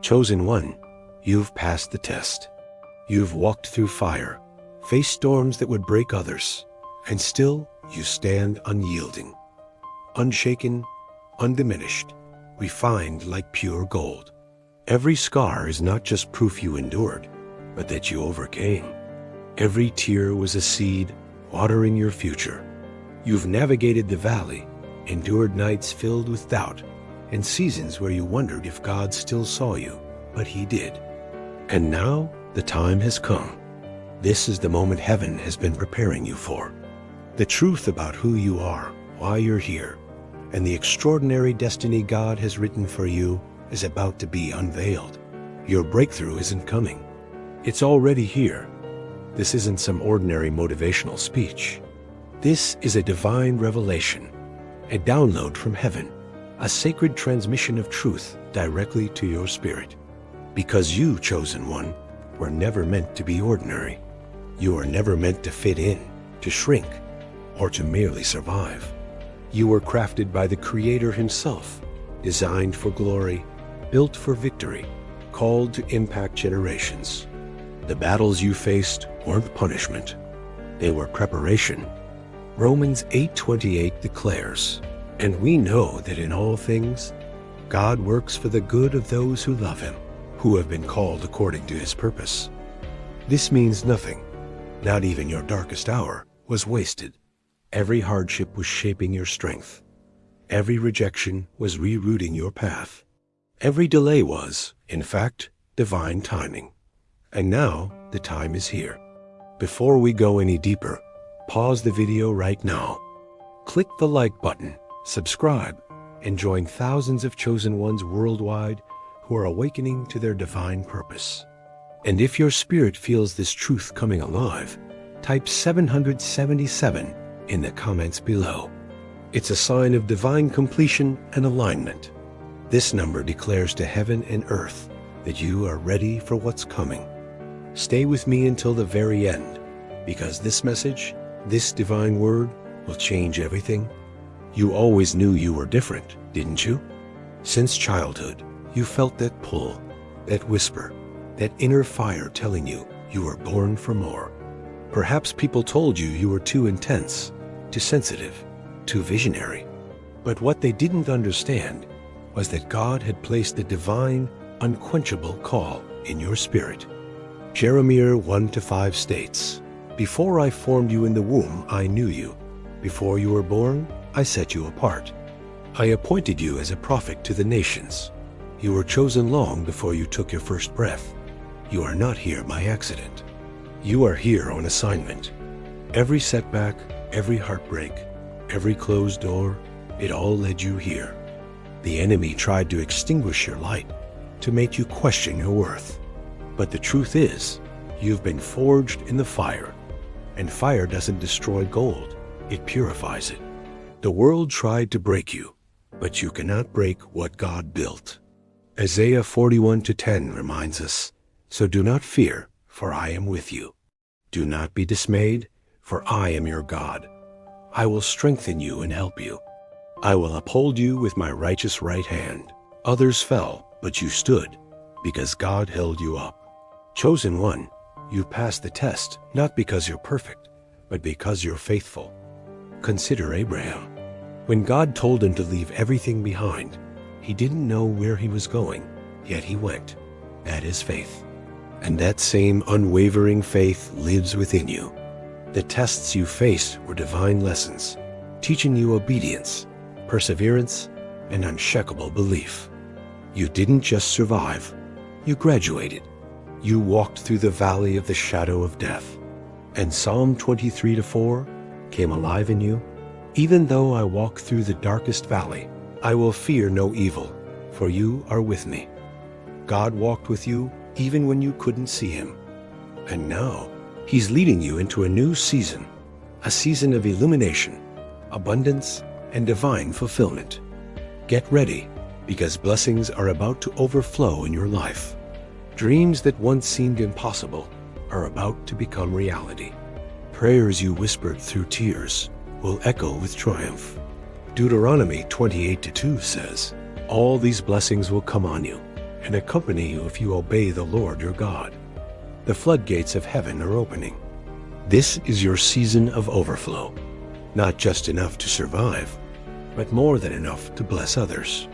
Chosen one, you've passed the test. You've walked through fire, faced storms that would break others, and still you stand unyielding, unshaken, undiminished, refined like pure gold. Every scar is not just proof you endured, but that you overcame. Every tear was a seed watering your future. You've navigated the valley, endured nights filled with doubt, and seasons where you wondered if God still saw you, but He did. And now the time has come. This is the moment heaven has been preparing you for. The truth about who you are, why you're here, and the extraordinary destiny God has written for you is about to be unveiled. Your breakthrough isn't coming. It's already here. This isn't some ordinary motivational speech. This is a divine revelation, a download from heaven, a sacred transmission of truth directly to your spirit. Because you, chosen one, were never meant to be ordinary. You are never meant to fit in, to shrink, or to merely survive. You were crafted by the Creator Himself, designed for glory, built for victory, called to impact generations. The battles you faced weren't punishment. They were preparation. Romans 8:28 declares, "And we know that in all things, God works for the good of those who love Him, who have been called according to His purpose." This means nothing, not even your darkest hour, was wasted. Every hardship was shaping your strength. Every rejection was rerouting your path. Every delay was, in fact, divine timing. And now, the time is here. Before we go any deeper, pause the video right now. Click the like button, subscribe, and join thousands of chosen ones worldwide who are awakening to their divine purpose. And if your spirit feels this truth coming alive, type 777 in the comments below. It's a sign of divine completion and alignment. This number declares to heaven and earth that you are ready for what's coming. Stay with me until the very end, because this message, this divine word, will change everything. You always knew you were different, didn't you? Since childhood, you felt that pull, that whisper, that inner fire telling you you were born for more. Perhaps people told you you were too intense, too sensitive, too visionary. But what they didn't understand was that God had placed a divine, unquenchable call in your spirit. Jeremiah 1-5 states, "Before I formed you in the womb, I knew you. Before you were born, I set you apart. I appointed you as a prophet to the nations. You were chosen long before you took your first breath. You are not here by accident. You are here on assignment." Every setback, every heartbreak, every closed door, it all led you here. The enemy tried to extinguish your light, to make you question your worth. But the truth is, you've been forged in the fire, and fire doesn't destroy gold, it purifies it. The world tried to break you, but you cannot break what God built. Isaiah 41:10 reminds us, "So do not fear, for I am with you. Do not be dismayed, for I am your God. I will strengthen you and help you. I will uphold you with my righteous right hand." Others fell, but you stood, because God held you up. Chosen one, you've passed the test, not because you're perfect, but because you're faithful. Consider Abraham. When God told him to leave everything behind, he didn't know where he was going, yet he went. That is faith. And that same unwavering faith lives within you. The tests you faced were divine lessons, teaching you obedience, perseverance, and unshakable belief. You didn't just survive, you graduated. You walked through the valley of the shadow of death, and Psalm 23:4 came alive in you. "Even though I walk through the darkest valley, I will fear no evil, for you are with me." God walked with you even when you couldn't see Him. And now, He's leading you into a new season, a season of illumination, abundance, and divine fulfillment. Get ready, because blessings are about to overflow in your life. Dreams that once seemed impossible are about to become reality. Prayers you whispered through tears will echo with triumph. Deuteronomy 28:2 says, "All these blessings will come on you and accompany you if you obey the Lord your God. The floodgates of heaven are opening. This is your season of overflow, not just enough to survive, but more than enough to bless others.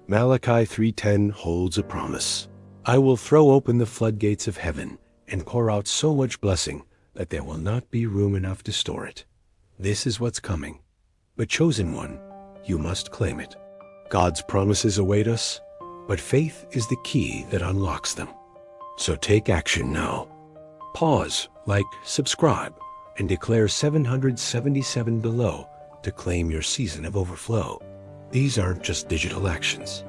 Malachi 3:10 holds a promise. I will throw open the floodgates of heaven and pour out so much blessing that there will not be room enough to store it. This is what's coming. But chosen one, you must claim it. God's promises await us, but faith is the key that unlocks them. So take action now. Pause, like, subscribe, and declare 777 below to claim your season of overflow. These aren't just digital actions.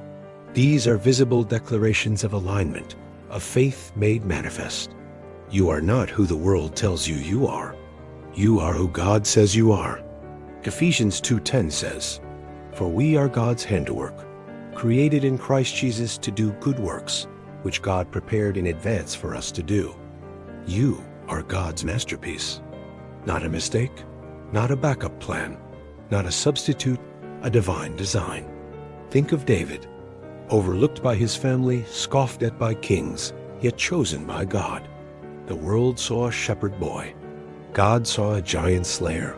These are visible declarations of alignment, of faith made manifest. You are not who the world tells you you are. You are who God says you are. Ephesians 2:10 says, For we are God's handiwork, created in Christ Jesus to do good works, which God prepared in advance for us to do. You are God's masterpiece. Not a mistake, not a backup plan, not a substitute, a divine design. Think of David, overlooked by his family, scoffed at by kings, yet chosen by God. The world saw a shepherd boy. God saw a giant slayer.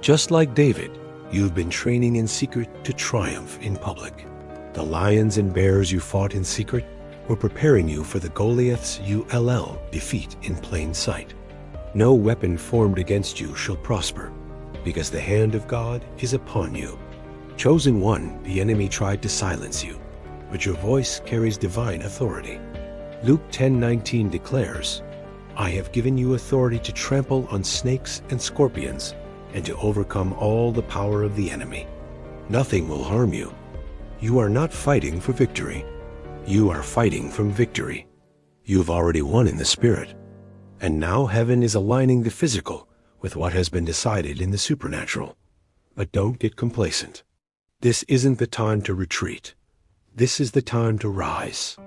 Just like David, you've been training in secret to triumph in public. The lions and bears you fought in secret were preparing you for the Goliaths you defeat in plain sight. No weapon formed against you shall prosper, because the hand of God is upon you. Chosen one, the enemy tried to silence you, but your voice carries divine authority. Luke 10:19 declares, I have given you authority to trample on snakes and scorpions, and to overcome all the power of the enemy. Nothing will harm you. You are not fighting for victory. You are fighting from victory. You've already won in the spirit. And now heaven is aligning the physical with what has been decided in the supernatural. But don't get complacent. This isn't the time to retreat. This is the time to rise.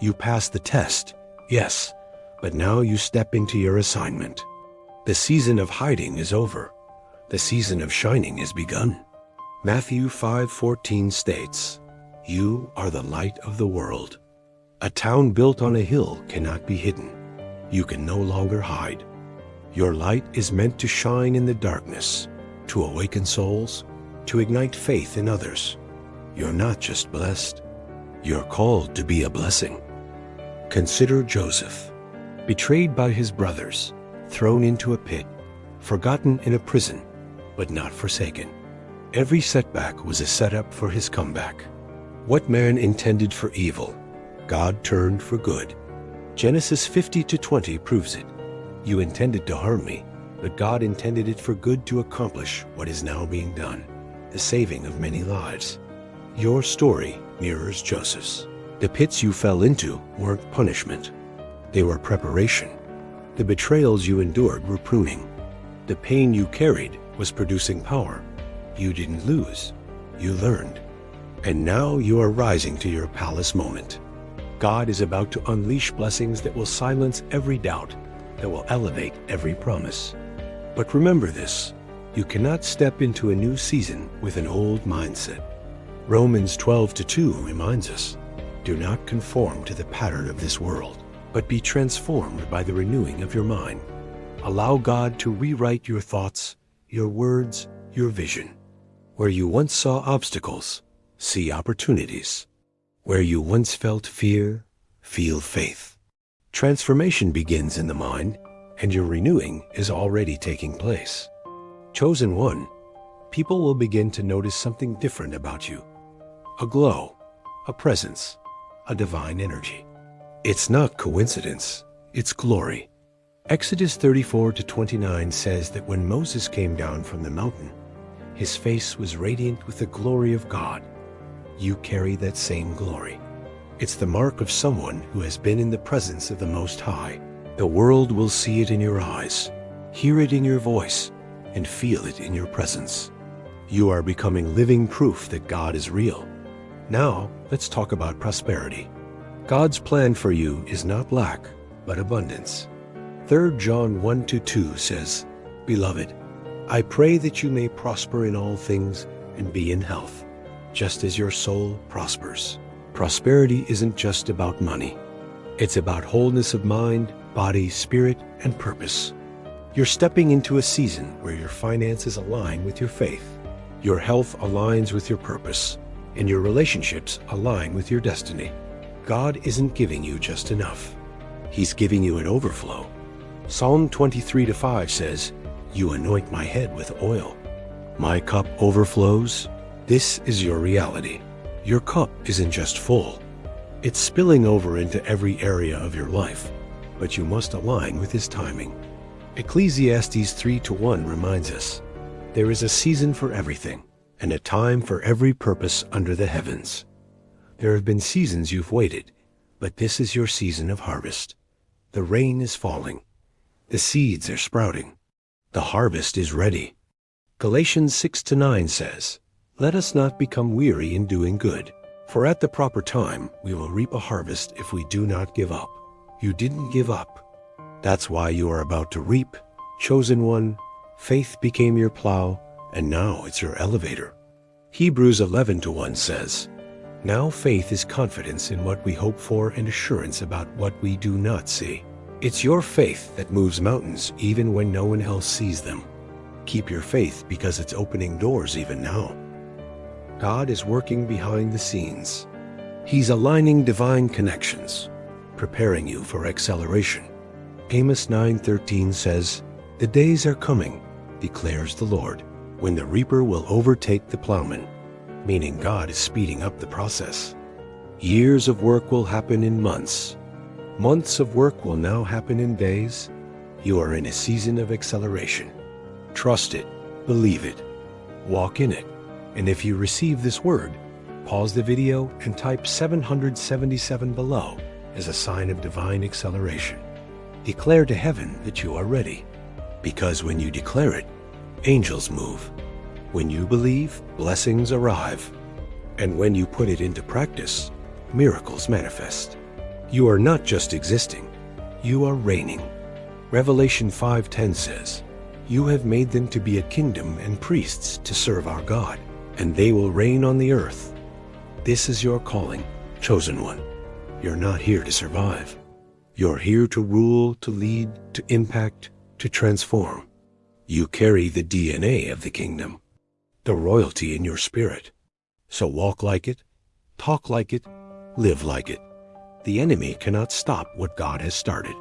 You passed the test, yes, but now you step into your assignment. The season of hiding is over. The season of shining has begun. Matthew 5:14 states, You are the light of the world. A town built on a hill cannot be hidden. You can no longer hide. Your light is meant to shine in the darkness, to awaken souls, to ignite faith in others. You're not just blessed. You're called to be a blessing. Consider Joseph, betrayed by his brothers, thrown into a pit, forgotten in a prison, but not forsaken. Every setback was a setup for his comeback. What man intended for evil, God turned for good. Genesis 50:20 proves it. You intended to harm me, but God intended it for good to accomplish what is now being done, the saving of many lives. Your story mirrors Joseph's. The pits you fell into weren't punishment. They were preparation. The betrayals you endured were pruning. The pain you carried was producing power. You didn't lose. You learned. And now you are rising to your palace moment. God is about to unleash blessings that will silence every doubt, that will elevate every promise. But remember this, you cannot step into a new season with an old mindset. Romans 12:2 reminds us, do not conform to the pattern of this world, but be transformed by the renewing of your mind. Allow God to rewrite your thoughts, your words, your vision. Where you once saw obstacles, see opportunities. Where you once felt fear, feel faith. Transformation begins in the mind, and your renewing is already taking place. Chosen one, people will begin to notice something different about you. A glow, a presence, a divine energy. It's not coincidence, it's glory. Exodus 34:29 says that when Moses came down from the mountain, his face was radiant with the glory of God. You carry that same glory. It's the mark of someone who has been in the presence of the Most High. The world will see it in your eyes, hear it in your voice, and feel it in your presence. You are becoming living proof that God is real. Now, let's talk about prosperity. God's plan for you is not lack, but abundance. 3 John 1-2 says, Beloved, I pray that you may prosper in all things and be in health, just as your soul prospers. Prosperity isn't just about money. It's about wholeness of mind, body, spirit, and purpose. You're stepping into a season where your finances align with your faith, your health aligns with your purpose, and your relationships align with your destiny. God isn't giving you just enough. He's giving you an overflow. Psalm 23:5 says, "You anoint my head with oil. My cup overflows." This is your reality. Your cup isn't just full. It's spilling over into every area of your life, but you must align with His timing. Ecclesiastes 3:1 reminds us, "There is a season for everything, and a time for every purpose under the heavens." There have been seasons you've waited, but this is your season of harvest. The rain is falling. The seeds are sprouting. The harvest is ready. Galatians 6:9 says, "Let us not become weary in doing good, for at the proper time we will reap a harvest if we do not give up." You didn't give up. That's why you are about to reap. Chosen one, faith became your plow, and now it's your elevator. Hebrews 11:1 says, "Now faith is confidence in what we hope for and assurance about what we do not see." It's your faith that moves mountains even when no one else sees them. Keep your faith because it's opening doors even now. God is working behind the scenes. He's aligning divine connections, preparing you for acceleration. Amos 9:13 says, "The days are coming, declares the Lord, when the reaper will overtake the plowman," meaning God is speeding up the process. Years of work will happen in months. Months of work will now happen in days. You are in a season of acceleration. Trust it, believe it, walk in it. And if you receive this word, pause the video and type 777 below as a sign of divine acceleration. Declare to heaven that you are ready, because when you declare it, angels move. When you believe, blessings arrive. And when you put it into practice, miracles manifest. You are not just existing, you are reigning. Revelation 5:10 says, "You have made them to be a kingdom and priests to serve our God, and they will reign on the earth." This is your calling, chosen one. You're not here to survive. You're here to rule, to lead, to impact, to transform. You carry the DNA of the kingdom, the royalty in your spirit. So walk like it, talk like it, live like it. The enemy cannot stop what God has started.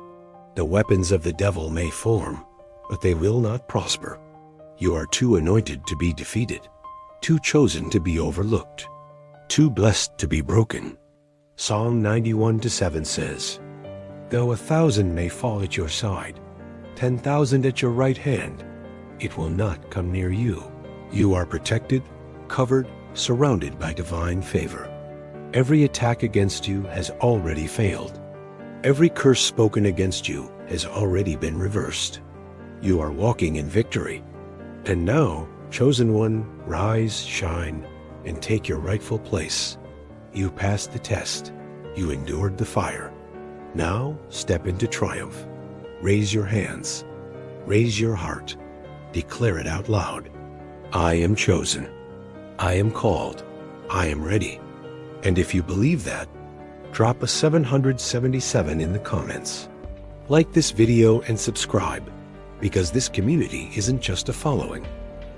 The weapons of the devil may form, but they will not prosper. You are too anointed to be defeated, too chosen to be overlooked, too blessed to be broken. Psalm 91:7 says, "Though 1,000 may fall at your side, 10,000 at your right hand, it will not come near you." You are protected, covered, surrounded by divine favor. Every attack against you has already failed. Every curse spoken against you has already been reversed. You are walking in victory. And now, chosen one, rise, shine, and take your rightful place. You passed the test. You endured the fire. Now, step into triumph. Raise your hands. Raise your heart. Declare it out loud. I am chosen. I am called. I am ready. And if you believe that, drop a 777 in the comments. Like this video and subscribe, because this community isn't just a following.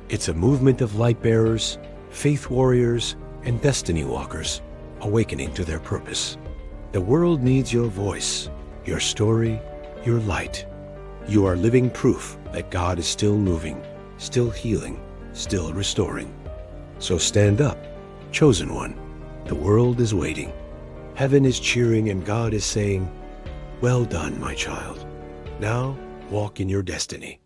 It's a movement of light bearers, faith warriors, and destiny walkers awakening to their purpose. The world needs your voice, your story, your light. You are living proof that God is still moving, still healing, still restoring. So stand up, chosen one. The world is waiting. Heaven is cheering and God is saying, "Well done, my child. Now walk in your destiny."